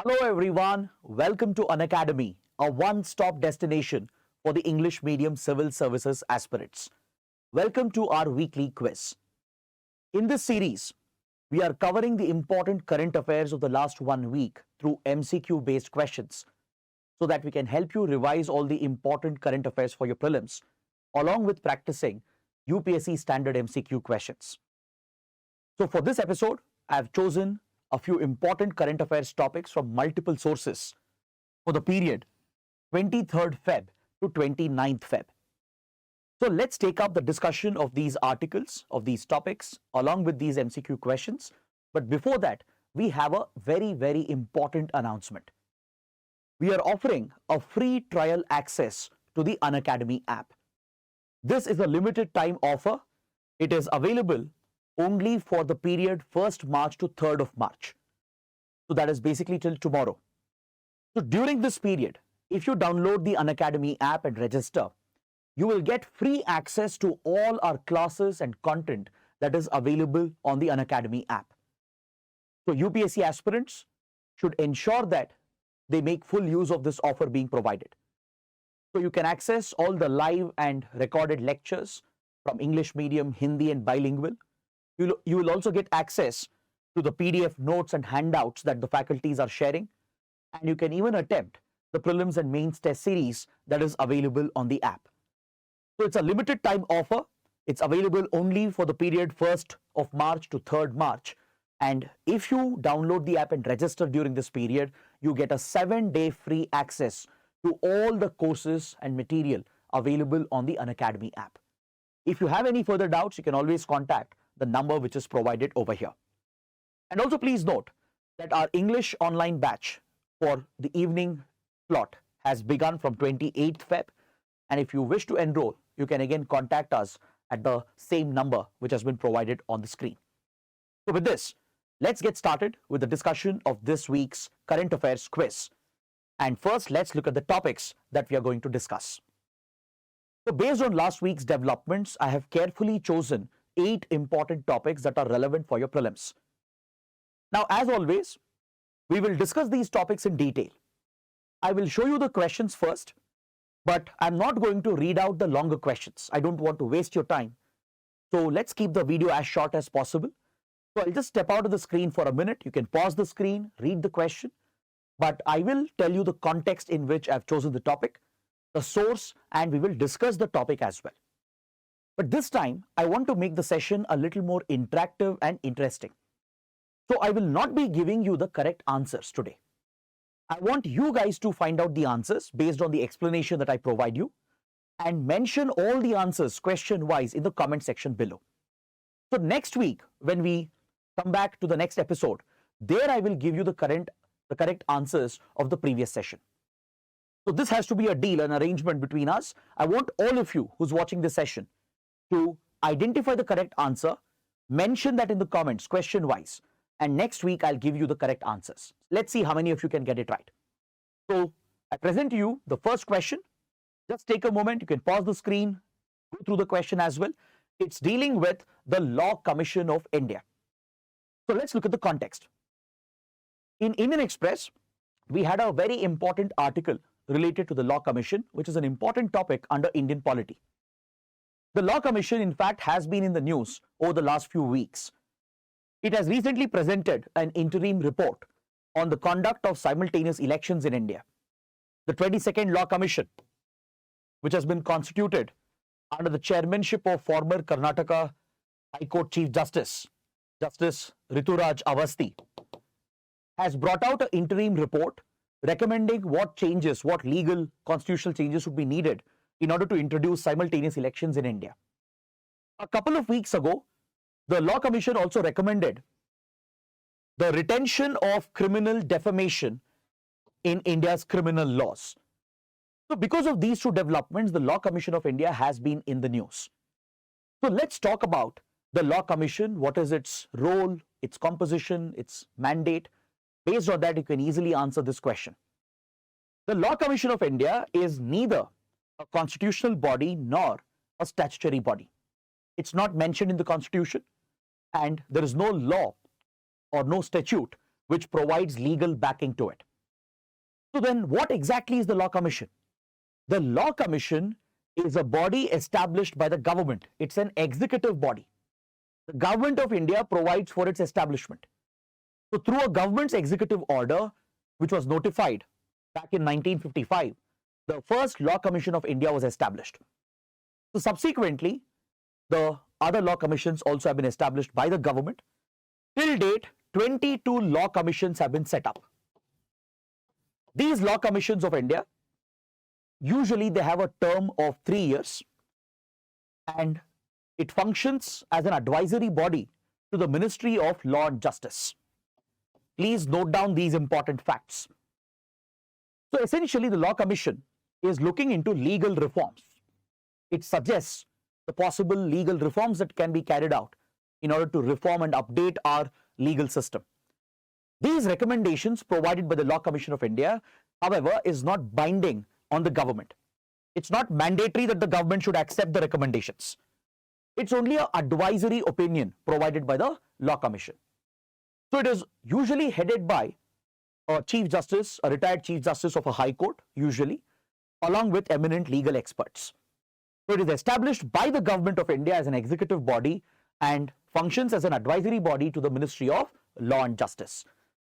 Hello everyone, welcome to Unacademy, a one-stop destination for the English medium civil services aspirants. Welcome to our weekly quiz. In this series, we are covering the important current affairs of the last 1 week through MCQ based questions so that we can help you revise all the important current affairs for your prelims along with practicing UPSC standard MCQ questions. So for this episode, I have chosen a few important current affairs topics from multiple sources for the period 23rd Feb to 29th Feb. So let's take up the discussion of these articles, of these topics, along with these MCQ questions. But before that, we have a very important announcement. We are offering a free trial access to the Unacademy app. This is a limited time offer. It is available only for the period 1st March to 3rd of March. So that is basically till tomorrow. So during this period, if you download the Unacademy app and register, you will get free access to all our classes and content that is available on the Unacademy app. So UPSC aspirants should ensure that they make full use of this offer being provided. So you can access all the live and recorded lectures from English medium, Hindi and bilingual. You will also get access to the PDF notes and handouts that the faculties are sharing. And you can even attempt the prelims and mains test series that is available on the app. So it's a limited time offer. It's available only for the period 1st of March to 3rd March. And if you download the app and register during this period, you get a 7-day free access to all the courses and material available on the Unacademy app. If you have any further doubts, you can always contact the number which is provided over here. And also please note that our English online batch for the evening slot has begun from 28th Feb. And if you wish to enroll, you can again contact us at the same number which has been provided on the screen. So with this, let's get started with the discussion of this week's current affairs quiz. And first, let's look at the topics that we are going to discuss. So based on last week's developments, I have carefully chosen 8 important topics that are relevant for your prelims. Now, as always, we will discuss these topics in detail. I will show you the questions first, but I'm not going to read out the longer questions. I don't want to waste your time. So let's keep the video as short as possible. So I'll just step out of the screen for a minute. You can pause the screen, read the question, but I will tell you the context in which I've chosen the topic, the source, and we will discuss the topic as well. But this time, I want to make the session a little more interactive and interesting. So I will not be giving you the correct answers today. I want you guys to find out the answers based on the explanation that I provide you and mention all the answers question-wise in the comment section below. So next week, when we come back to the next episode, there I will give you the correct answers of the previous session. So this has to be a deal, an arrangement between us. I want all of you who's watching this session to identify the correct answer, mention that in the comments question-wise, and next week I'll give you the correct answers. Let's see how many of you can get it right. So I present to you the first question. Just take a moment, you can pause the screen, go through the question as well. It's dealing with the Law Commission of India. So let's look at the context. In Indian Express, we had a very important article related to the Law Commission, which is an important topic under Indian polity. The Law Commission, in fact, has been in the news over the last few weeks. It has recently presented an interim report on the conduct of simultaneous elections in India. The 22nd Law Commission, which has been constituted under the chairmanship of former Karnataka High Court Chief Justice, Justice Rituraj Avasthi, has brought out an interim report recommending what changes, what legal constitutional changes would be needed in order to introduce simultaneous elections in India. A couple of weeks ago, the Law Commission also recommended the retention of criminal defamation in India's criminal laws. So because of these two developments, the Law Commission of India has been in the news. So let's talk about the Law Commission. What is its role, its composition, its mandate? Based on that, you can easily answer this question. The Law Commission of India is neither a constitutional body nor a statutory body. It's not mentioned in the Constitution, and there is no law or no statute which provides legal backing to it. So then what exactly is the Law Commission? The Law Commission is a body established by the government. It's an executive body. The government of India provides for its establishment. So through a government's executive order, which was notified back in 1955, the first Law Commission of India was established. So subsequently, the other law commissions also have been established by the government. Till date, 22 law commissions have been set up. These law commissions of India, usually they have a term of 3 years, and it functions as an advisory body to the Ministry of Law and Justice. Please note down these important facts. So essentially, the Law Commission is looking into legal reforms. It suggests the possible legal reforms that can be carried out in order to reform and update our legal system. These recommendations provided by the Law Commission of India, however, is not binding on the government. It's not mandatory that the government should accept the recommendations. It's only an advisory opinion provided by the Law Commission. So it is usually headed by a Chief Justice, a retired Chief Justice of a High Court, usually, along with eminent legal experts. So it is established by the Government of India as an executive body and functions as an advisory body to the Ministry of Law and Justice.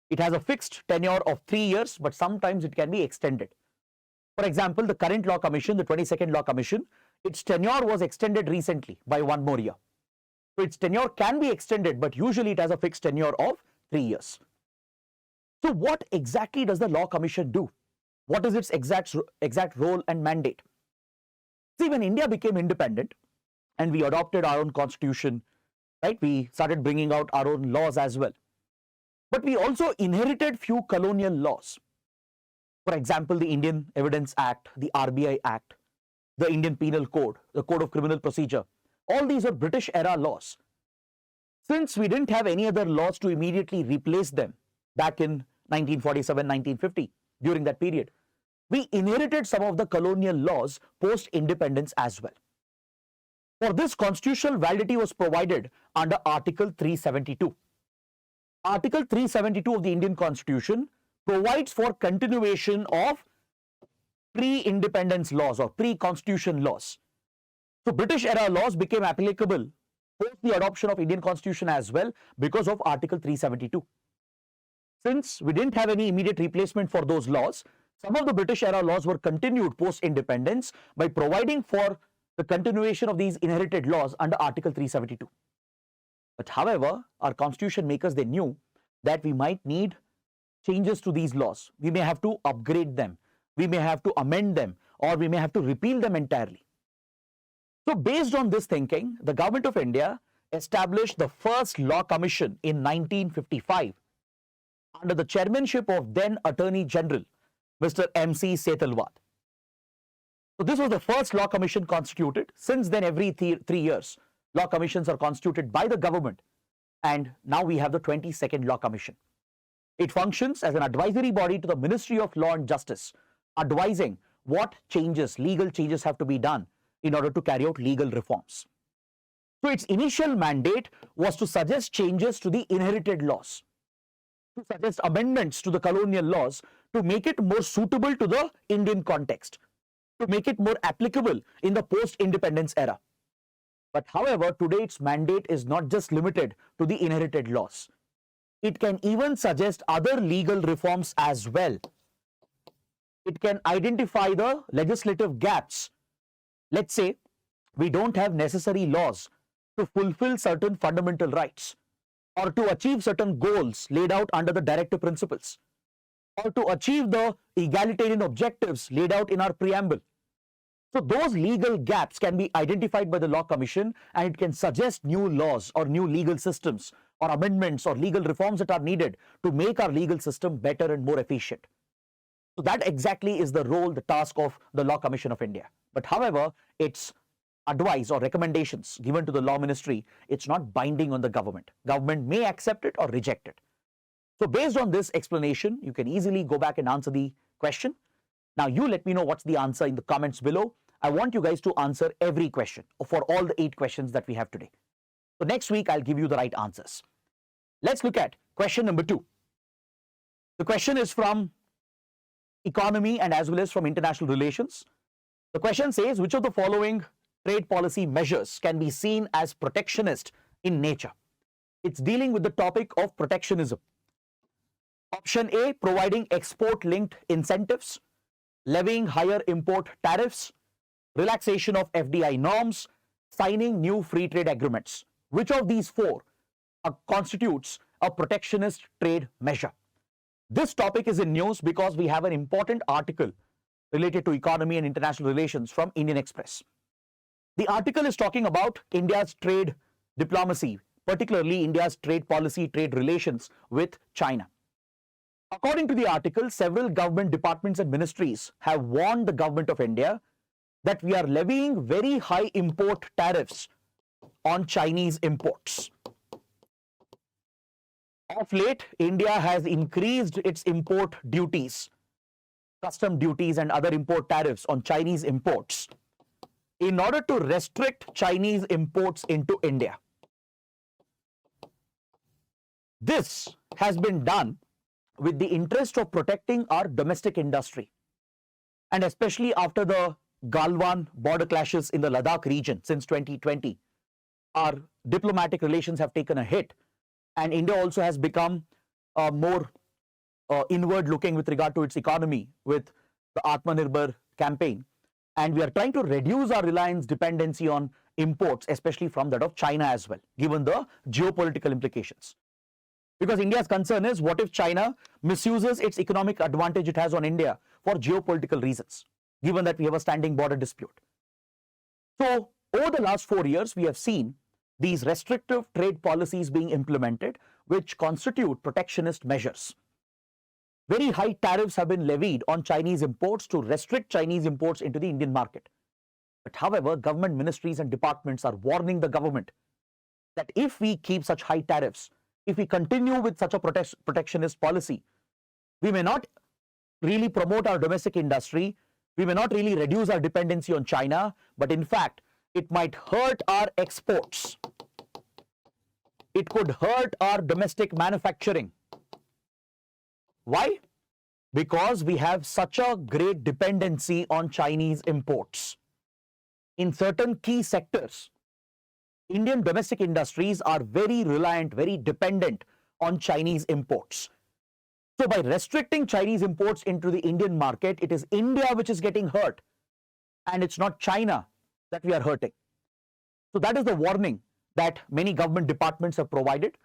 It has a fixed tenure of 3 years, but sometimes it can be extended. For example, the current Law Commission, the 22nd Law Commission, its tenure was extended recently by 1 more year. So its tenure can be extended, but usually it has a fixed tenure of 3 years. So what exactly does the Law Commission do? What is its exact role and mandate? See, when India became independent and we adopted our own constitution, right, we started bringing out our own laws as well. But we also inherited few colonial laws. For example, the Indian Evidence Act, the RBI Act, the Indian Penal Code, the Code of Criminal Procedure. All these are British era laws. Since we didn't have any other laws to immediately replace them back in 1947, 1950, during that period, we inherited some of the colonial laws post-independence as well. For this, constitutional validity was provided under Article 372. Article 372 of the Indian Constitution provides for continuation of pre-independence laws or pre-constitution laws. So British era laws became applicable post the adoption of Indian Constitution as well because of Article 372. Since we didn't have any immediate replacement for those laws, some of the British era laws were continued post-independence by providing for the continuation of these inherited laws under Article 372. But however, our constitution makers, they knew that we might need changes to these laws. We may have to upgrade them, we may have to amend them, or we may have to repeal them entirely. So based on this thinking, the Government of India established the first Law Commission in 1955 under the chairmanship of then Attorney General, Mr. MC Setalvad. So this was the first Law Commission constituted. Since then, every 3 years, Law Commissions are constituted by the government, and now we have the 22nd Law Commission. It functions as an advisory body to the Ministry of Law and Justice, advising what changes, legal changes have to be done in order to carry out legal reforms. So its initial mandate was to suggest changes to the inherited laws, to suggest amendments to the colonial laws to make it more suitable to the Indian context, to make it more applicable in the post-independence era. But however, today its mandate is not just limited to the inherited laws. It can even suggest other legal reforms as well. It can identify the legislative gaps. Let's say we don't have necessary laws to fulfill certain fundamental rights, or to achieve certain goals laid out under the directive principles, or to achieve the egalitarian objectives laid out in our preamble. So those legal gaps can be identified by the Law Commission, and it can suggest new laws or new legal systems or amendments or legal reforms that are needed to make our legal system better and more efficient. So that exactly is the role, the task of the Law Commission of India. But however, its advice or recommendations given to the Law Ministry, it's not binding on the government. Government may accept it or reject it. So based on this explanation, you can easily go back and answer the question. Now you let me know what's the answer in the comments below. I want you guys to answer every question for all the 8 questions that we have today. So next week, I'll give you the right answers. Let's look at question number 2. The question is from economy and as well as from international relations. The question says, which of the following trade policy measures can be seen as protectionist in nature? It's dealing with the topic of protectionism. Option A, providing export-linked incentives, levying higher import tariffs, relaxation of FDI norms, signing new free trade agreements. Which of these four constitutes a protectionist trade measure? This topic is in news because we have an important article related to economy and international relations from Indian Express. The article is talking about India's trade diplomacy, particularly India's trade policy, trade relations with China. According to the article, several government departments and ministries have warned the government of India that we are levying very high import tariffs on Chinese imports. Of late, India has increased its import duties, custom duties and other import tariffs on Chinese imports in order to restrict Chinese imports into India. This has been done with the interest of protecting our domestic industry, and especially after the Galwan border clashes in the Ladakh region since 2020, our diplomatic relations have taken a hit, and India also has become more inward looking with regard to its economy with the Atmanirbhar campaign, and we are trying to reduce our reliance dependency on imports, especially from that of China as well, given the geopolitical implications. Because India's concern is, what if China misuses its economic advantage it has on India for geopolitical reasons, given that we have a standing border dispute? So, over the last 4 years, we have seen these restrictive trade policies being implemented, which constitute protectionist measures. Very high tariffs have been levied on Chinese imports to restrict Chinese imports into the Indian market. But however, government ministries and departments are warning the government that if we keep such high tariffs, if we continue with such a protectionist policy, we may not really promote our domestic industry, we may not really reduce our dependency on China, but in fact, it might hurt our exports. It could hurt our domestic manufacturing. Why? Because we have such a great dependency on Chinese imports. In certain key sectors, Indian domestic industries are very reliant, very dependent on Chinese imports. So by restricting Chinese imports into the Indian market, it is India which is getting hurt, and it's not China that we are hurting. So that is the warning that many government departments have provided,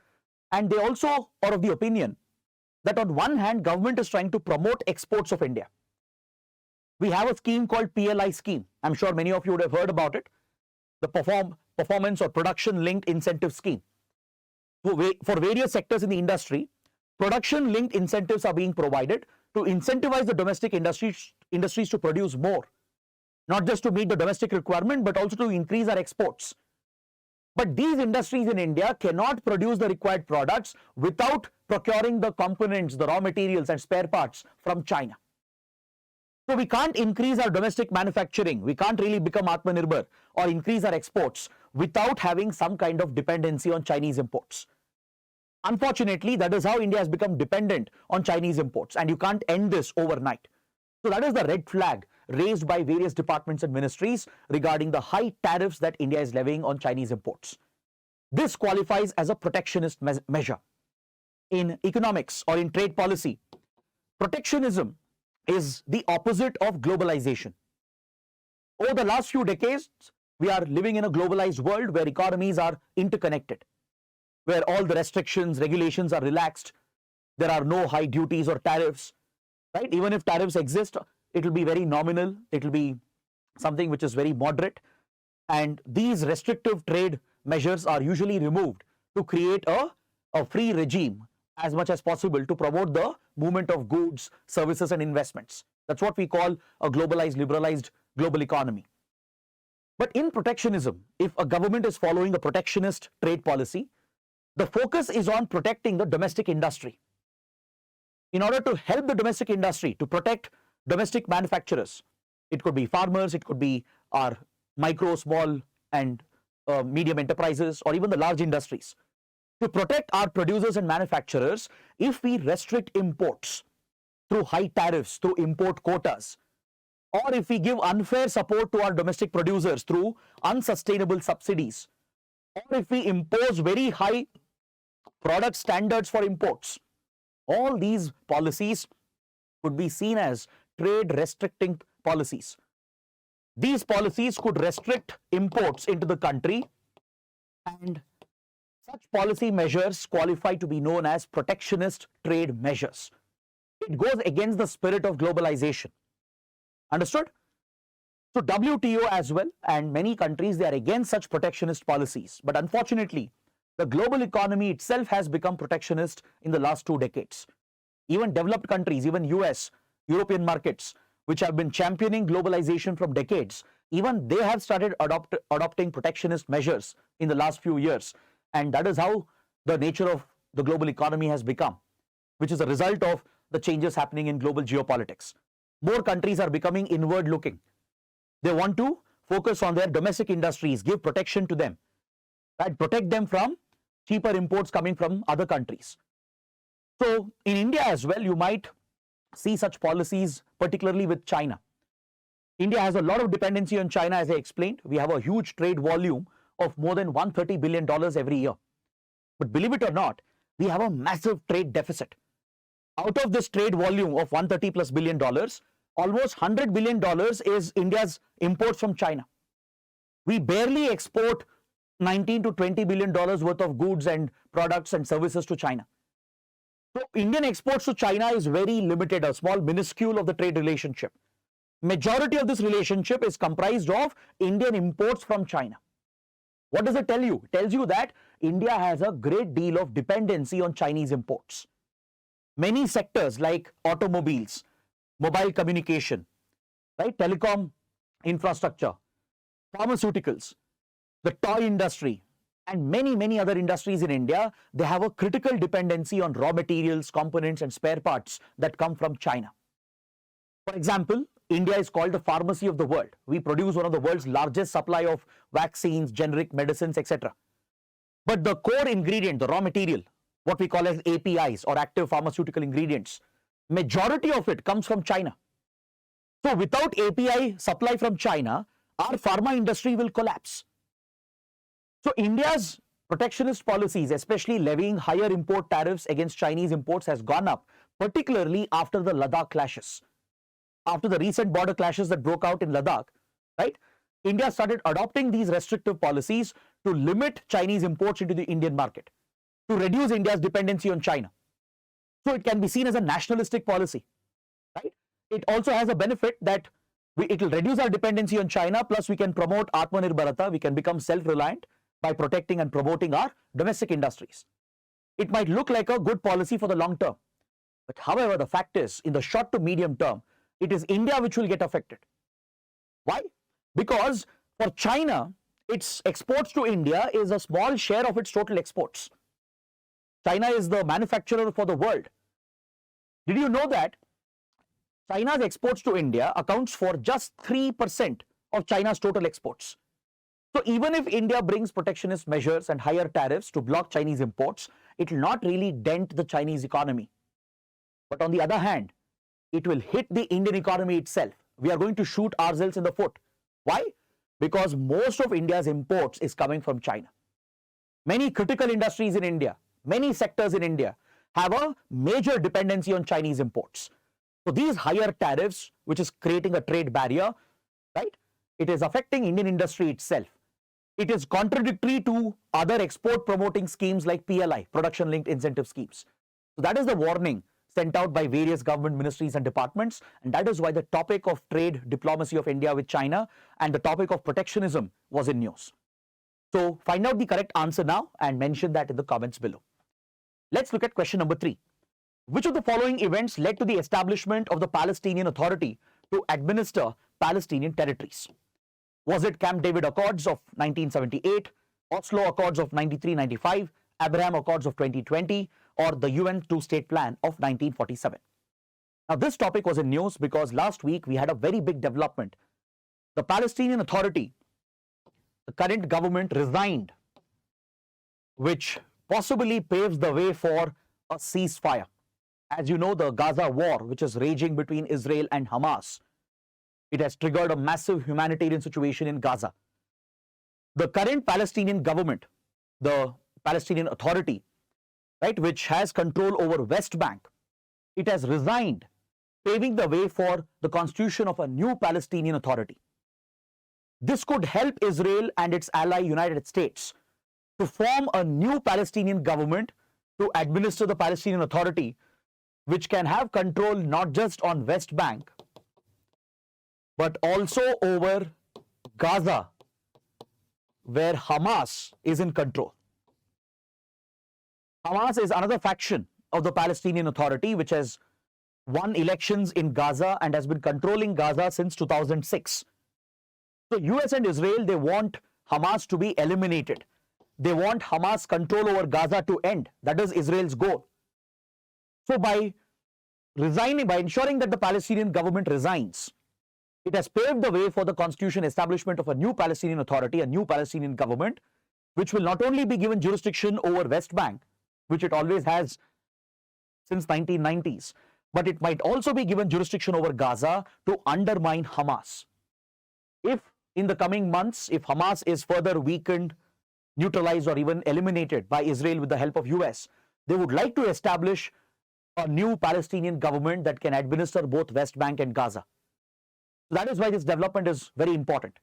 and they also are of the opinion that on one hand, government is trying to promote exports of India. We have a scheme called PLI scheme. I'm sure many of you would have heard about it. The performance or production linked incentive scheme. For various sectors in the industry, production linked incentives are being provided to incentivize the domestic industries to produce more, not just to meet the domestic requirement, but also to increase our exports. But these industries in India cannot produce the required products without procuring the components, the raw materials and spare parts from China. So we can't increase our domestic manufacturing, we can't really become Atmanirbhar or increase our exports without having some kind of dependency on Chinese imports. Unfortunately, that is how India has become dependent on Chinese imports, and you can't end this overnight. So that is the red flag raised by various departments and ministries regarding the high tariffs that India is levying on Chinese imports. This qualifies as a protectionist measure. In economics or in trade policy, protectionism is the opposite of globalization. Over the last few decades, we are living in a globalized world where economies are interconnected, where all the restrictions, regulations are relaxed. There are no high duties or tariffs, right? Even if tariffs exist, it will be very nominal. It will be something which is very moderate. And these restrictive trade measures are usually removed to create a free regime as much as possible to promote the movement of goods, services and investments. That's what we call a globalized, liberalized global economy. But in protectionism, if a government is following a protectionist trade policy, the focus is on protecting the domestic industry. In order to help the domestic industry, to protect domestic manufacturers, it could be farmers, it could be our micro, small and medium enterprises, or even the large industries. to protect our producers and manufacturers, if we restrict imports through high tariffs, through import quotas, or if we give unfair support to our domestic producers through unsustainable subsidies, or if we impose very high product standards for imports, all these policies could be seen as trade restricting policies. These policies could restrict imports into the country, and such policy measures qualify to be known as protectionist trade measures. It goes against the spirit of globalization. Understood? So WTO as well and many countries, they are against such protectionist policies. But unfortunately, the global economy itself has become protectionist in the last 2 decades. Even developed countries, even US, European markets, which have been championing globalization from decades, even they have started adopting protectionist measures in the last few years. And that is how the nature of the global economy has become, which is a result of the changes happening in global geopolitics. More countries are becoming inward looking. They want to focus on their domestic industries, give protection to them, and protect them from cheaper imports coming from other countries. So in India as well, you might see such policies, particularly with China. India has a lot of dependency on China, as I explained. We have a huge trade volume of more than $130 billion every year. But believe it or not, we have a massive trade deficit. Out of this trade volume of $130 plus billion, almost $100 billion is India's imports from China. We barely export 19 to $20 billion worth of goods and products and services to China. So Indian exports to China is very limited, a small minuscule of the trade relationship. Majority of this relationship is comprised of Indian imports from China. What does it tell you? It tells you that India has a great deal of dependency on Chinese imports. Many sectors like automobiles, mobile communication, right, telecom infrastructure, pharmaceuticals, the toy industry, and many other industries in India, they have a critical dependency on raw materials, components, and spare parts that come from China. For example, India is called the pharmacy of the world. We produce one of the world's largest supply of vaccines, generic medicines, etc. But the core ingredient, the raw material, what we call as APIs or active pharmaceutical ingredients, majority of it comes from China. So without API supply from China, our pharma industry will collapse. So India's protectionist policies, especially levying higher import tariffs against Chinese imports, has gone up, particularly after the Ladakh clashes. After the recent border clashes that broke out in Ladakh, right? India started adopting these restrictive policies to limit Chinese imports into the Indian market, to reduce India's dependency on China. So it can be seen as a nationalistic policy, right? It also has a benefit that it will reduce our dependency on China, plus we can promote Atmanirbharata, we can become self-reliant by protecting and promoting our domestic industries. It might look like a good policy for the long term, but however, the fact is, in the short to medium term, it is India which will get affected. Why? Because for China, its exports to India is a small share of its total exports. China is the manufacturer for the world. Did you know that China's exports to India accounts for just 3% of China's total exports? So even if India brings protectionist measures and higher tariffs to block Chinese imports, it will not really dent the Chinese economy. But on the other hand, it will hit the Indian economy itself. We are going to shoot ourselves in the foot. Why? Because most of India's imports is coming from China. Many critical industries in India, many sectors in India have a major dependency on Chinese imports. So these higher tariffs, which is creating a trade barrier, right? It is affecting Indian industry itself. It is contradictory to other export promoting schemes like PLI, production linked incentive schemes. So that is the warning sent out by various government ministries and departments, and that is why the topic of trade diplomacy of India with China and the topic of protectionism was in news. So find out the correct answer now and mention that in the comments below. Let's look at question number 3. Which of the following events led to the establishment of the Palestinian Authority to administer Palestinian territories? Was it Camp David Accords of 1978, Oslo Accords of 93-95, Abraham Accords of 2020, or the UN two-state plan of 1947? Now this topic was in news because last week we had a very big development. The Palestinian Authority, the current government resigned, which possibly paves the way for a ceasefire. As you know, the Gaza war, which is raging between Israel and Hamas, it has triggered a massive humanitarian situation in Gaza. The current Palestinian government, the Palestinian Authority, right, which has control over West Bank, it has resigned, paving the way for the constitution of a new Palestinian Authority. This could help Israel and its ally United States to form a new Palestinian government to administer the Palestinian Authority, which can have control not just on West Bank, but also over Gaza, where Hamas is in control. Hamas is another faction of the Palestinian Authority, which has won elections in Gaza and has been controlling Gaza since 2006. So US and Israel, they want Hamas to be eliminated. They want Hamas control over Gaza to end. That is Israel's goal. So by resigning, by ensuring that the Palestinian government resigns, it has paved the way for the constitution establishment of a new Palestinian Authority, a new Palestinian government, which will not only be given jurisdiction over West Bank, which it always has since 1990s, but it might also be given jurisdiction over Gaza to undermine Hamas. If in the coming months, if Hamas is further weakened, neutralized, or even eliminated by Israel with the help of US, they would like to establish a new Palestinian government that can administer both West Bank and Gaza. So that is why this development is very important.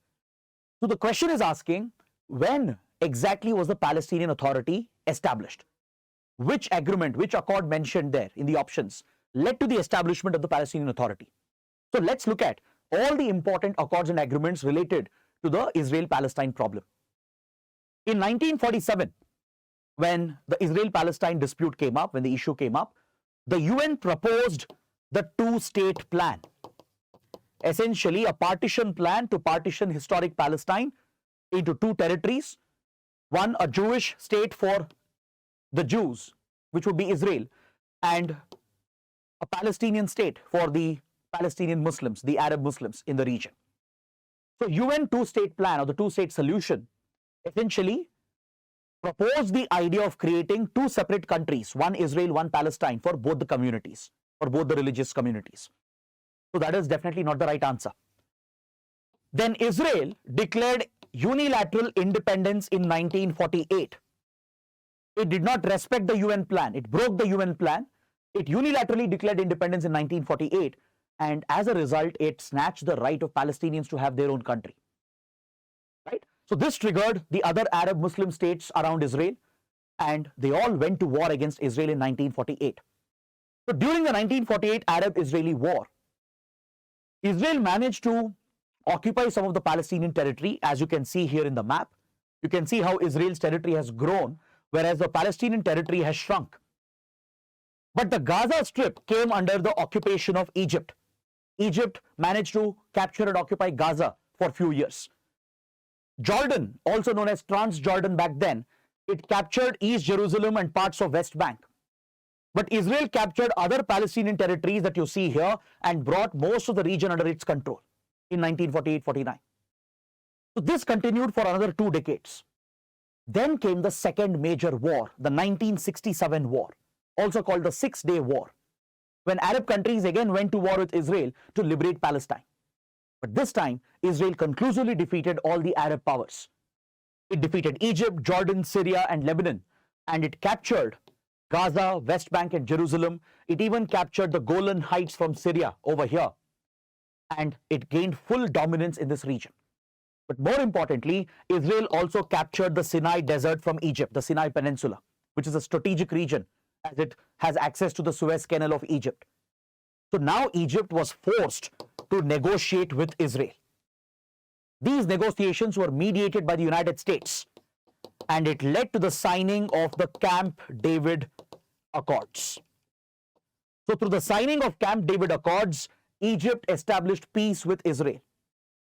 So the question is asking, when exactly was the Palestinian Authority established? Which agreement, which accord mentioned there in the options led to the establishment of the Palestinian Authority? So let's look at all the important accords and agreements related to the Israel-Palestine problem. In 1947, when the Israel-Palestine dispute came up, when the issue came up, the UN proposed the two-state plan. Essentially, a partition plan to partition historic Palestine into two territories. One, a Jewish state for the Jews, which would be Israel, and a Palestinian state for the Palestinian Muslims, the Arab Muslims in the region. So UN two-state plan, or the two-state solution, essentially proposed the idea of creating two separate countries, one Israel, one Palestine, for both the communities, for both the religious communities. So that is definitely not the right answer. Then Israel declared unilateral independence in 1948. It did not respect the UN plan. It broke the UN plan. It unilaterally declared independence in 1948, and as a result, it snatched the right of Palestinians to have their own country. Right? So this triggered the other Arab Muslim states around Israel, and they all went to war against Israel in 1948. So during the 1948 Arab-Israeli war, Israel managed to occupy some of the Palestinian territory, as you can see here in the map. You can see how Israel's territory has grown, whereas the Palestinian territory has shrunk. But the Gaza Strip came under the occupation of Egypt. Egypt managed to capture and occupy Gaza for a few years. Jordan, also known as Transjordan back then, it captured East Jerusalem and parts of West Bank. But Israel captured other Palestinian territories that you see here and brought most of the region under its control in 1948-49. So this continued for another 2 decades. Then came the second major war, the 1967 war, also called the Six-Day War, when Arab countries again went to war with Israel to liberate Palestine. But this time, Israel conclusively defeated all the Arab powers. It defeated Egypt, Jordan, Syria, and Lebanon, and it captured Gaza, West Bank, and Jerusalem. It even captured the Golan Heights from Syria over here, and it gained full dominance in this region. But more importantly, Israel also captured the Sinai Desert from Egypt, the Sinai Peninsula, which is a strategic region as it has access to the Suez Canal of Egypt. So now Egypt was forced to negotiate with Israel. These negotiations were mediated by the United States, and it led to the signing of the Camp David Accords. So through the signing of Camp David Accords, Egypt established peace with Israel.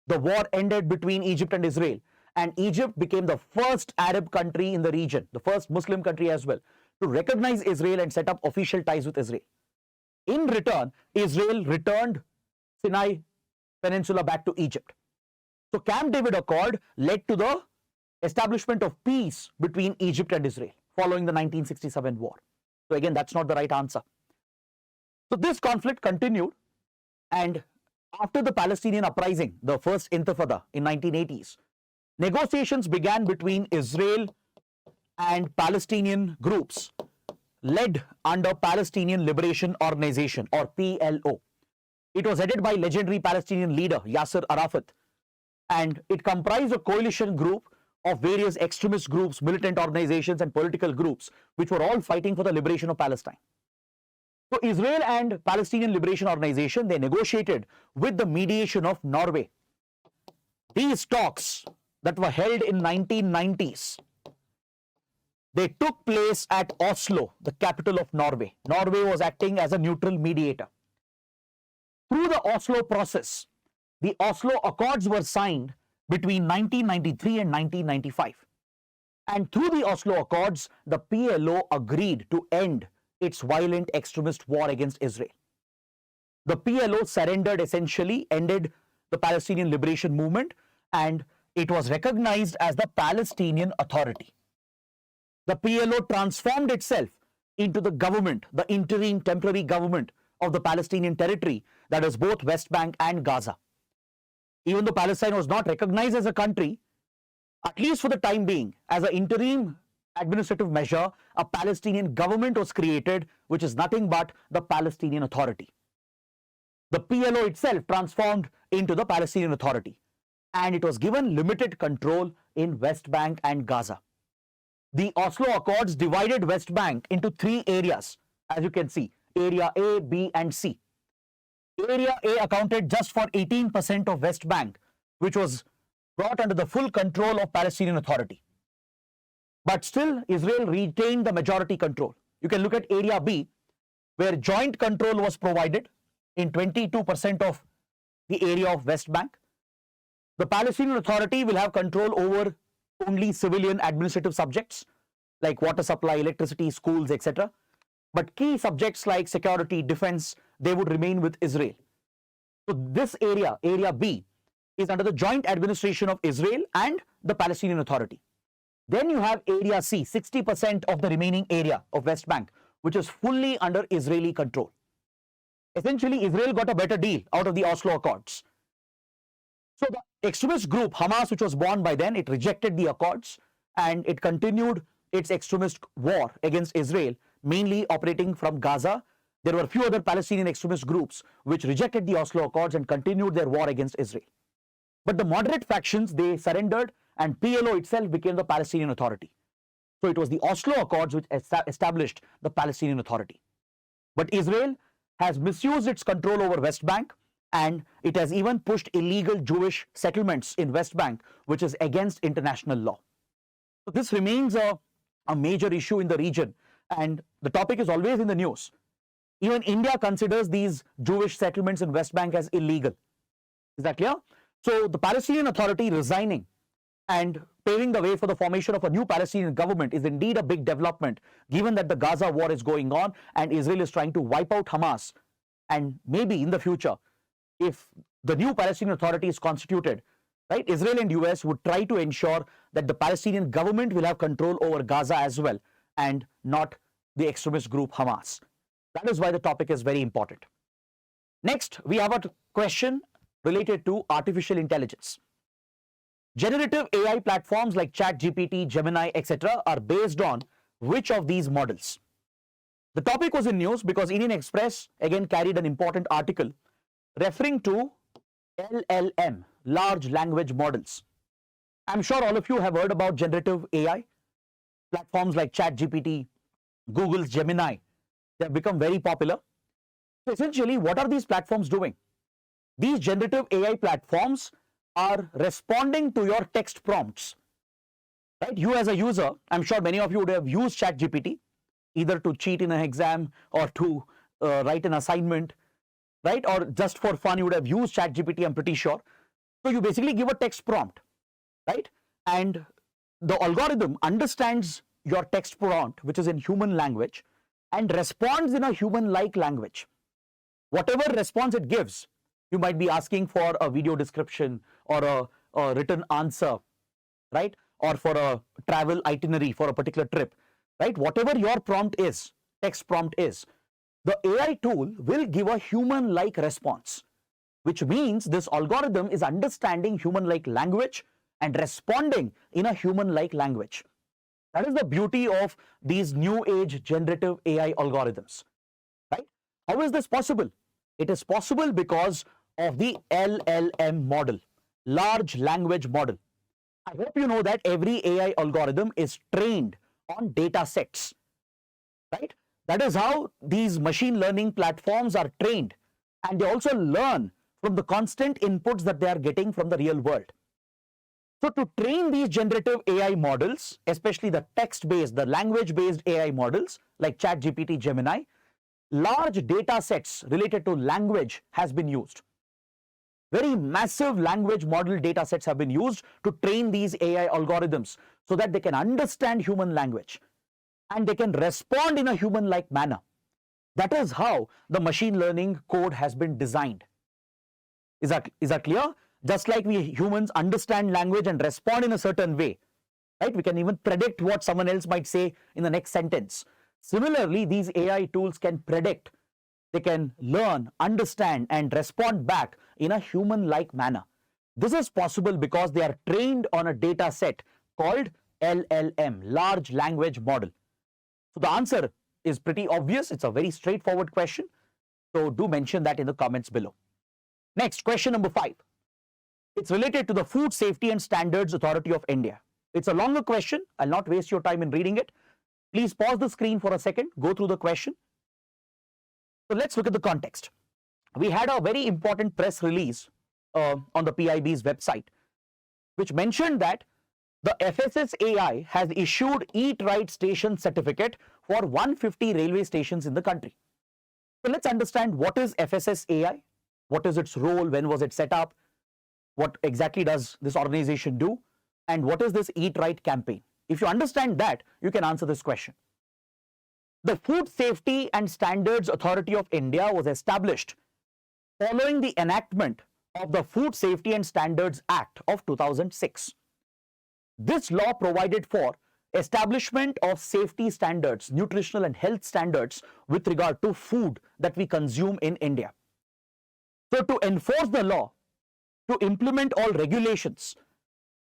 The war ended between Egypt and Israel, and Egypt became the first Arab country in the region, the first Muslim country as well, to recognize Israel and set up official ties with Israel. In return, Israel returned Sinai Peninsula back to Egypt. So Camp David Accord led to the establishment of peace between Egypt and Israel following the 1967 war. So again, that's not the right answer. So this conflict continued, and after the Palestinian uprising, the first Intifada in 1980s, negotiations began between Israel and Palestinian groups led under Palestinian Liberation Organization, or PLO. It was headed by legendary Palestinian leader Yasser Arafat, and it comprised a coalition group of various extremist groups, militant organizations, and political groups, which were all fighting for the liberation of Palestine. So Israel and Palestinian Liberation Organization, they negotiated with the mediation of Norway. These talks that were held in 1990s, they took place at Oslo, the capital of Norway. Norway was acting as a neutral mediator. Through the Oslo process, the Oslo Accords were signed between 1993 and 1995. And through the Oslo Accords, the PLO agreed to end its violent extremist war against Israel. The PLO surrendered, essentially ended the Palestinian liberation movement, and it was recognized as the Palestinian Authority. The PLO transformed itself into the government, the interim temporary government of the Palestinian territory, that is both West Bank and Gaza. Even though Palestine was not recognized as a country, at least for the time being, as an interim administrative measure, a Palestinian government was created, which is nothing but the Palestinian Authority. The PLO itself transformed into the Palestinian Authority, and it was given limited control in West Bank and Gaza. The Oslo Accords divided West Bank into three areas, as you can see, Area A, B, and C. Area A accounted just for 18% of West Bank, which was brought under the full control of Palestinian Authority. But still, Israel retained the majority control. You can look at Area B, where joint control was provided in 22% of the area of West Bank. The Palestinian Authority will have control over only civilian administrative subjects like water supply, electricity, schools, etc. But key subjects like security, defense, they would remain with Israel. So this area, Area B, is under the joint administration of Israel and the Palestinian Authority. Then you have Area C, 60% of the remaining area of West Bank, which is fully under Israeli control. Essentially, Israel got a better deal out of the Oslo Accords. So the extremist group Hamas, which was born by then, it rejected the Accords and it continued its extremist war against Israel, mainly operating from Gaza. There were a few other Palestinian extremist groups which rejected the Oslo Accords and continued their war against Israel. But the moderate factions, they surrendered, and PLO itself became the Palestinian Authority. So it was the Oslo Accords which established the Palestinian Authority. But Israel has misused its control over West Bank, and it has even pushed illegal Jewish settlements in West Bank, which is against international law. So this remains a major issue in the region, and the topic is always in the news. Even India considers these Jewish settlements in West Bank as illegal. Is that clear? So the Palestinian Authority resigning and paving the way for the formation of a new Palestinian government is indeed a big development, given that the Gaza war is going on and Israel is trying to wipe out Hamas. And maybe in the future, if the new Palestinian Authority is constituted, right, Israel and US would try to ensure that the Palestinian government will have control over Gaza as well, and not the extremist group Hamas. That is why the topic is very important. Next, we have a question related to artificial intelligence. Generative AI platforms like ChatGPT, Gemini, etc. are based on which of these models? The topic was in news because Indian Express again carried an important article referring to LLM, large language models. I'm sure all of you have heard about generative AI. Platforms like ChatGPT, Google's Gemini, they have become very popular. So essentially, what are these platforms doing? These generative AI platforms are responding to your text prompts. Right? You as a user, I'm sure many of you would have used ChatGPT either to cheat in an exam or to write an assignment, right? Or just for fun, you would have used ChatGPT, I'm pretty sure. So you basically give a text prompt, right? And the algorithm understands your text prompt, which is in human language, and responds in a human-like language. Whatever response it gives, you might be asking for a video description or a written answer, right? Or for a travel itinerary for a particular trip. right? Whatever your prompt is, text prompt is, the AI tool will give a human-like response, which means this algorithm is understanding human-like language and responding in a human-like language. That is the beauty of these new age generative AI algorithms, right? How is this possible? It is possible because of the LLM model, large language model. I hope you know that every AI algorithm is trained on data sets, right? That is how these machine learning platforms are trained, and they also learn from the constant inputs that they are getting from the real world. So to train these generative AI models, especially the text-based, the language-based AI models like ChatGPT, Gemini, large data sets related to language has been used. Very massive language model data sets have been used to train these AI algorithms so that they can understand human language and they can respond in a human-like manner. That is how the machine learning code has been designed. Is that clear? Just like we humans understand language and respond in a certain way, right? We can even predict what someone else might say in the next sentence. Similarly, these AI tools can predict, they can learn, understand, and respond back in a human-like manner. This is possible because they are trained on a data set called LLM, large language model. So the answer is pretty obvious. It's a very straightforward question. So do mention that in the comments below. Next, question number 5. It's related to the Food Safety and Standards Authority of India. It's a longer question. I'll not waste your time in reading it. Please pause the screen for a second, go through the question. So let's look at the context. We had a very important press release on the PIB's website, which mentioned that the FSSAI has issued Eat Right Station certificate for 150 railway stations in the country. So let's understand what is FSSAI, what is its role, when was it set up, what exactly does this organization do, and what is this Eat Right campaign. If you understand that, you can answer this question. The Food Safety and Standards Authority of India was established following the enactment of the Food Safety and Standards Act of 2006. This law provided for establishment of safety standards, nutritional and health standards with regard to food that we consume in India. So to enforce the law, to implement all regulations,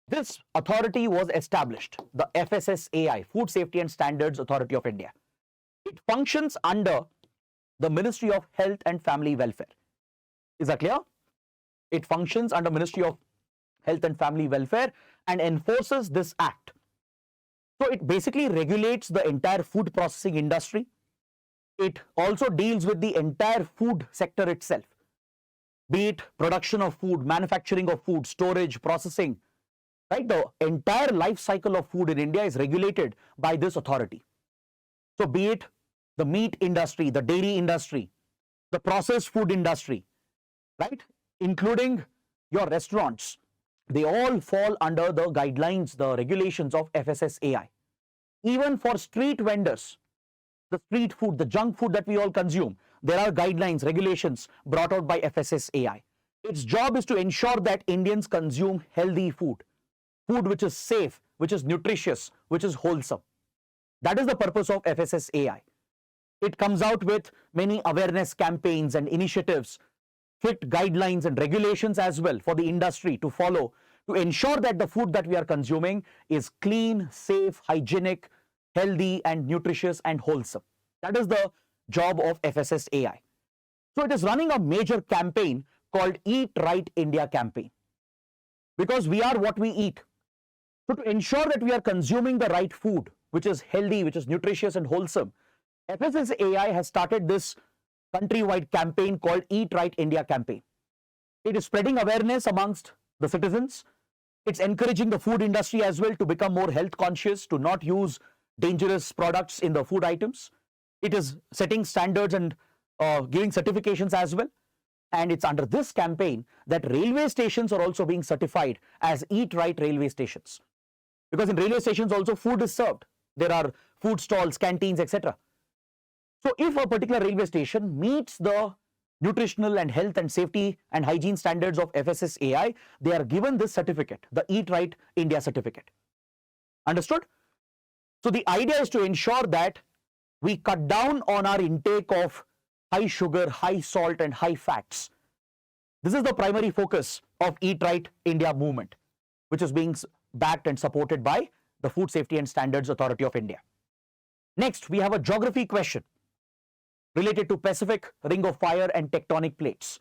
this authority was established, the FSSAI, Food Safety and Standards Authority of India. It functions under the Ministry of Health and Family Welfare. Is that clear? It functions under Ministry of Health and Family Welfare and enforces this act. So it basically regulates the entire food processing industry. It also deals with the entire food sector itself, be it production of food, manufacturing of food, storage, processing, right? The entire life cycle of food in India is regulated by this authority. So be it the meat industry, the dairy industry, the processed food industry, right? Including your restaurants, they all fall under the guidelines, the regulations of FSSAI. Even for street vendors, the street food, the junk food that we all consume, there are guidelines, regulations brought out by FSSAI. Its job is to ensure that Indians consume healthy food, food which is safe, which is nutritious, which is wholesome. That is the purpose of FSSAI. It comes out with many awareness campaigns and initiatives, strict guidelines and regulations as well for the industry to follow to ensure that the food that we are consuming is clean, safe, hygienic, healthy and nutritious and wholesome. That is the job of FSSAI. So it is running a major campaign called Eat Right India campaign, because we are what we eat. So to ensure that we are consuming the right food, which is healthy, which is nutritious and wholesome, FSSAI has started this countrywide campaign called Eat Right India campaign. It is spreading awareness amongst the citizens. It's encouraging the food industry as well to become more health conscious, to not use dangerous products in the food items. It is setting standards and giving certifications as well. And it's under this campaign that railway stations are also being certified as Eat Right railway stations. Because in railway stations also food is served. There are food stalls, canteens, etc. So if a particular railway station meets the nutritional and health and safety and hygiene standards of FSSAI, they are given this certificate, the Eat Right India certificate. Understood? So the idea is to ensure that we cut down on our intake of high sugar, high salt and high fats. This is the primary focus of Eat Right India movement, which is being backed and supported by the Food Safety and Standards Authority of India. Next, we have a geography question related to Pacific Ring of Fire and tectonic plates.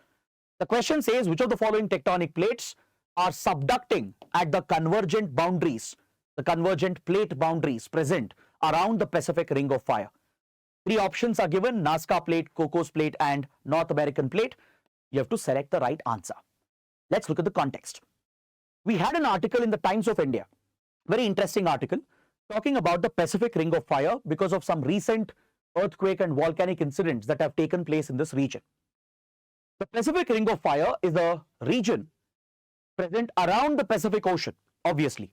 The question says, which of the following tectonic plates are subducting at the convergent boundaries, the convergent plate boundaries present around the Pacific Ring of Fire? Three options are given: Nazca Plate, Cocos Plate and North American Plate. You have to select the right answer. Let's look at the context. We had an article in the Times of India, very interesting article, talking about the Pacific Ring of Fire because of some recent earthquake and volcanic incidents that have taken place in this region. The Pacific Ring of Fire is a region present around the Pacific Ocean, obviously.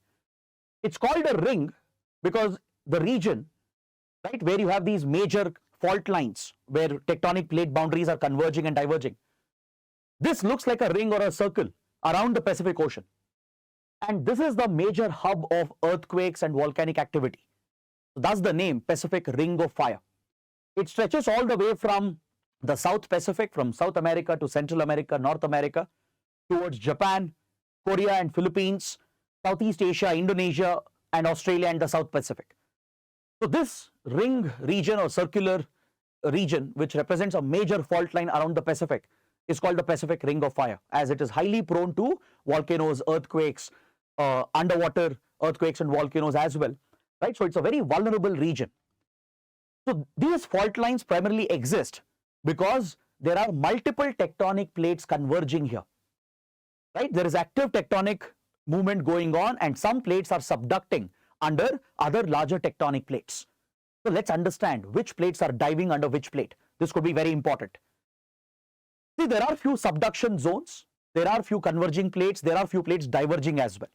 It's called a ring because the region, right, where you have these major fault lines where tectonic plate boundaries are converging and diverging. This looks like a ring or a circle around the Pacific Ocean. And this is the major hub of earthquakes and volcanic activity. Thus the name Pacific Ring of Fire. It stretches all the way from the South Pacific, from South America to Central America, North America, towards Japan, Korea and Philippines, Southeast Asia, Indonesia and Australia and the South Pacific. So this ring region or circular region, which represents a major fault line around the Pacific, is called the Pacific Ring of Fire, as it is highly prone to volcanoes, earthquakes, underwater earthquakes and volcanoes as well, right? So it's a very vulnerable region. So these fault lines primarily exist because there are multiple tectonic plates converging here, right? There is active tectonic movement going on and some plates are subducting under other larger tectonic plates. So let's understand which plates are diving under which plate. This could be very important. See, there are few subduction zones, there are few converging plates, there are few plates diverging as well.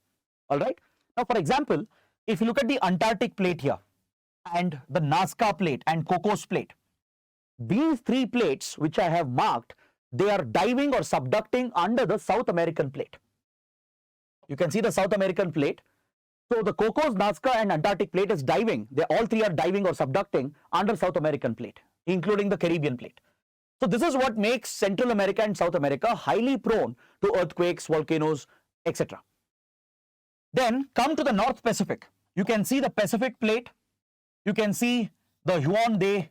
All right. Now, for example, if you look at the Antarctic plate here and the Nazca plate and Cocos plate, these three plates which I have marked, they are diving or subducting under the South American plate. You can see the South American plate. So the Cocos, Nazca and Antarctic plate is diving. They all three are diving or subducting under South American plate, including the Caribbean plate. So this is what makes Central America and South America highly prone to earthquakes, volcanoes, etc. Then come to the North Pacific. You can see the Pacific plate. You can see the Huon de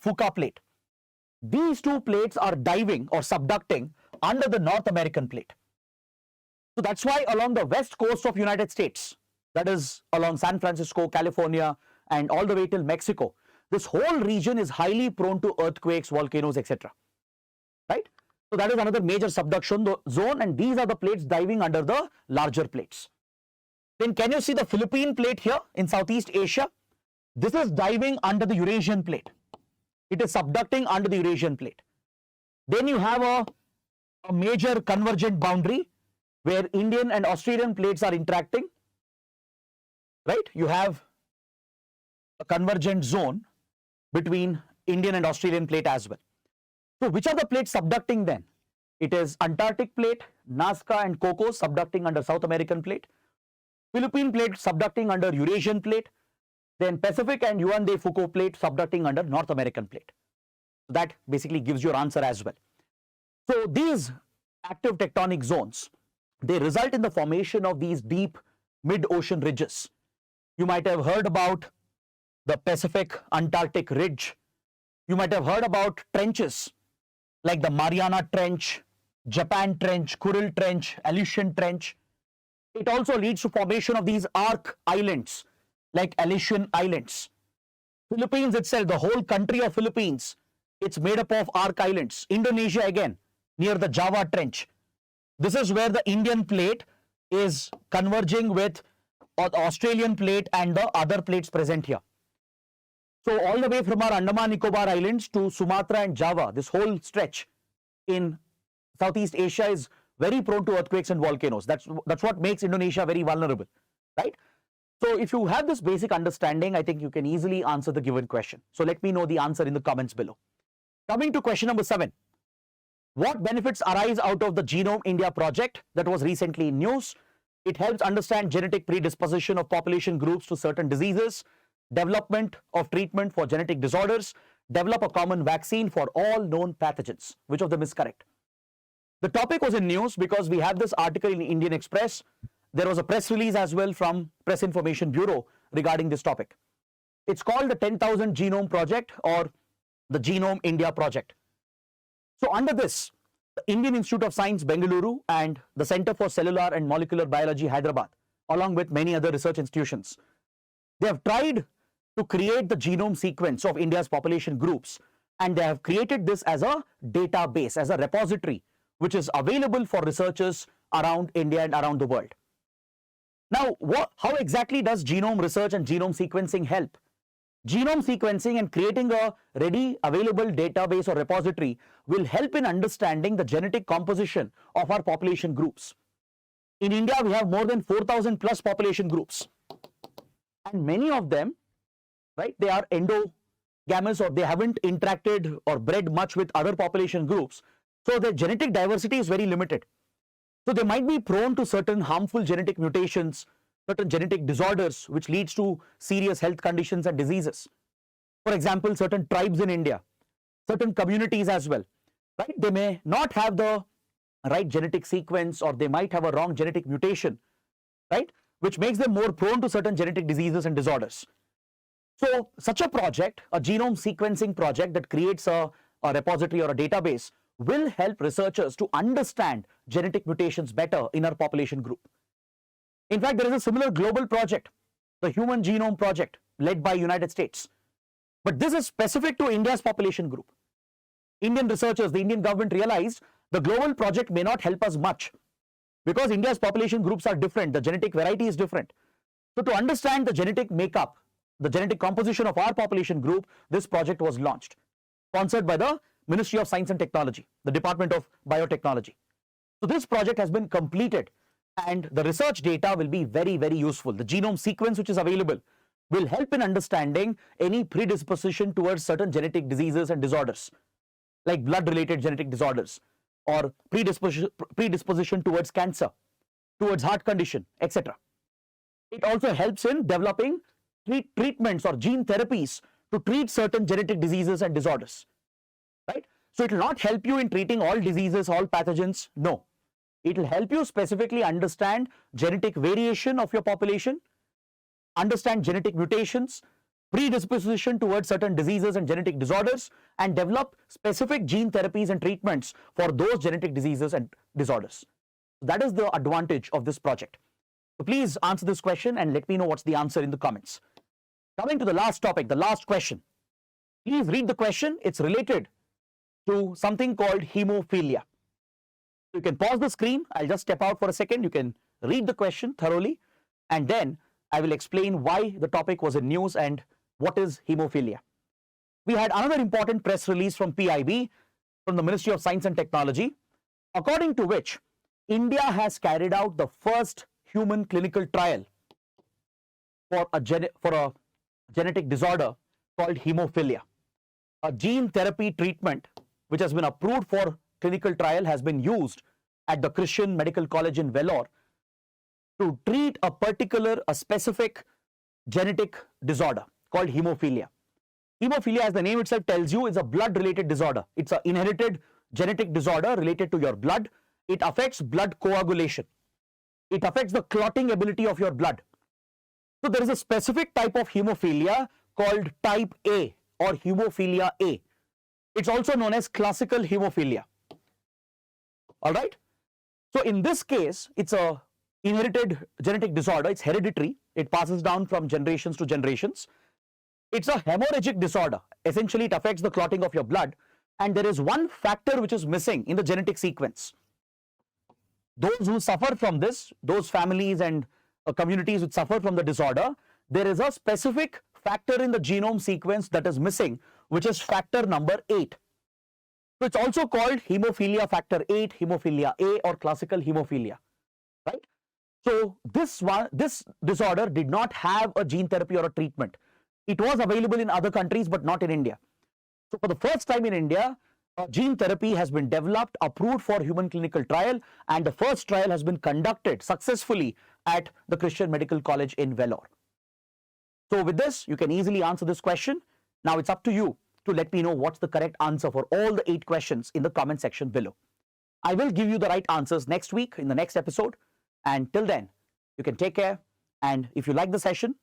Fuca plate. These two plates are diving or subducting under the North American plate. So that's why along the west coast of United States, that is along San Francisco, California, and all the way till Mexico, this whole region is highly prone to earthquakes, volcanoes, etc. Right? So that is another major subduction zone, and these are the plates diving under the larger plates. Then can you see the Philippine plate here in Southeast Asia? This is diving under the Eurasian plate. It is subducting under the Eurasian plate. Then you have a major convergent boundary where Indian and Australian plates are interacting. Right? You have a convergent zone between Indian and Australian plate as well. So which are the plates subducting then? It is Antarctic plate, Nazca and Cocos subducting under South American plate, Philippine plate subducting under Eurasian plate, then Pacific and Huon de Fuca plate subducting under North American plate. That basically gives your answer as well. So these active tectonic zones, they result in the formation of these deep mid-ocean ridges. You might have heard about the Pacific Antarctic Ridge. You might have heard about trenches like the Mariana Trench, Japan Trench, Kuril Trench, Aleutian Trench. It also leads to formation of these arc islands like Aleutian Islands. Philippines itself, the whole country of Philippines, it's made up of arc islands. Indonesia again, near the Java Trench. This is where the Indian plate is converging with the Australian plate and the other plates present here. So all the way from our Andaman Nicobar Islands to Sumatra and Java, this whole stretch in Southeast Asia is very prone to earthquakes and volcanoes. That's what makes Indonesia very vulnerable, right? So if you have this basic understanding, I think you can easily answer the given question. So let me know the answer in the comments below. Coming to question number 7. What benefits arise out of the Genome India project that was recently in news? It helps understand genetic predisposition of population groups to certain diseases. development of treatment for genetic disorders, develop a common vaccine for all known pathogens. Which of them is correct? The topic was in news because we have this article in Indian Express. There was a press release as well from Press Information Bureau regarding this topic. It's called the 10,000 Genome Project or the Genome India Project. So under this, the Indian Institute of Science, Bengaluru, and the Center for Cellular and Molecular Biology, Hyderabad, along with many other research institutions, they have tried to create the genome sequence of India's population groups, and they have created this as a database, as a repository, which is available for researchers around India and around the world. Now, how exactly does genome research and genome sequencing help? Genome sequencing and creating a ready available database or repository will help in understanding the genetic composition of our population groups. In India, we have more than 4,000 plus population groups, and many of them, right, they are endogamous or they haven't interacted or bred much with other population groups. So their genetic diversity is very limited. So they might be prone to certain harmful genetic mutations, certain genetic disorders, which leads to serious health conditions and diseases. For example, certain tribes in India, certain communities as well, right? They may not have the right genetic sequence, or they might have a wrong genetic mutation, right? Which makes them more prone to certain genetic diseases and disorders. So such a project, a genome sequencing project that creates a repository or a database, will help researchers to understand genetic mutations better in our population group. In fact, there is a similar global project, the Human Genome Project, led by United States. But this is specific to India's population group. Indian researchers, the Indian government realized the global project may not help us much because India's population groups are different, the genetic variety is different. So to understand the genetic makeup, the genetic composition of our population group, this project was launched, sponsored by the Ministry of Science and Technology, the Department of Biotechnology. So this project has been completed, and the research data will be very, very useful. The genome sequence which is available will help in understanding any predisposition towards certain genetic diseases and disorders, like blood-related genetic disorders, or predisposition towards cancer, towards heart condition, etc. It also helps in developing treatments or gene therapies to treat certain genetic diseases and disorders. Right? So it will not help you in treating all diseases, all pathogens. No. It will help you specifically understand genetic variation of your population, understand genetic mutations, predisposition towards certain diseases and genetic disorders, and develop specific gene therapies and treatments for those genetic diseases and disorders. That is the advantage of this project. So please answer this question and let me know what's the answer in the comments. Coming to the last topic, the last question. Please read the question. It's related to something called hemophilia. You can pause the screen. I'll just step out for a second. You can read the question thoroughly, and then I will explain why the topic was in news and what is hemophilia. We had another important press release from PIB, from the Ministry of Science and Technology, according to which India has carried out the first human clinical trial for a genetic disorder called hemophilia. A gene therapy treatment which has been approved for clinical trial has been used at the Christian Medical College in Vellore to treat a specific genetic disorder called hemophilia. Hemophilia, as the name itself tells you, is a blood-related disorder. It's an inherited genetic disorder related to your blood. It affects blood coagulation. It affects the clotting ability of your blood. So there is a specific type of hemophilia called type A or hemophilia A. It's also known as classical hemophilia. All right. So in this case, it's a inherited genetic disorder. It's hereditary. It passes down from generations to generations. It's a hemorrhagic disorder. Essentially, it affects the clotting of your blood. And there is one factor which is missing in the genetic sequence. Those who suffer from this, those families and communities which suffer from the disorder, there is a specific factor in the genome sequence that is missing, which is factor number 8. So it's also called hemophilia factor 8, hemophilia A, or classical hemophilia, right? So this disorder did not have a gene therapy or a treatment. It was available in other countries, but not in India. So for the first time in India, a gene therapy has been developed, approved for human clinical trial, and the first trial has been conducted successfully at the Christian Medical College in Vellore. So with this, you can easily answer this question. Now it's up to you to let me know what's the correct answer for all the 8 questions in the comment section below. I will give you the right answers next week in the next episode. And till then, you can take care. And if you like the session,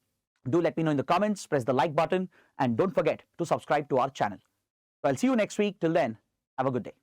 do let me know in the comments, press the like button, and don't forget to subscribe to our channel. So I'll see you next week. Till then, have a good day.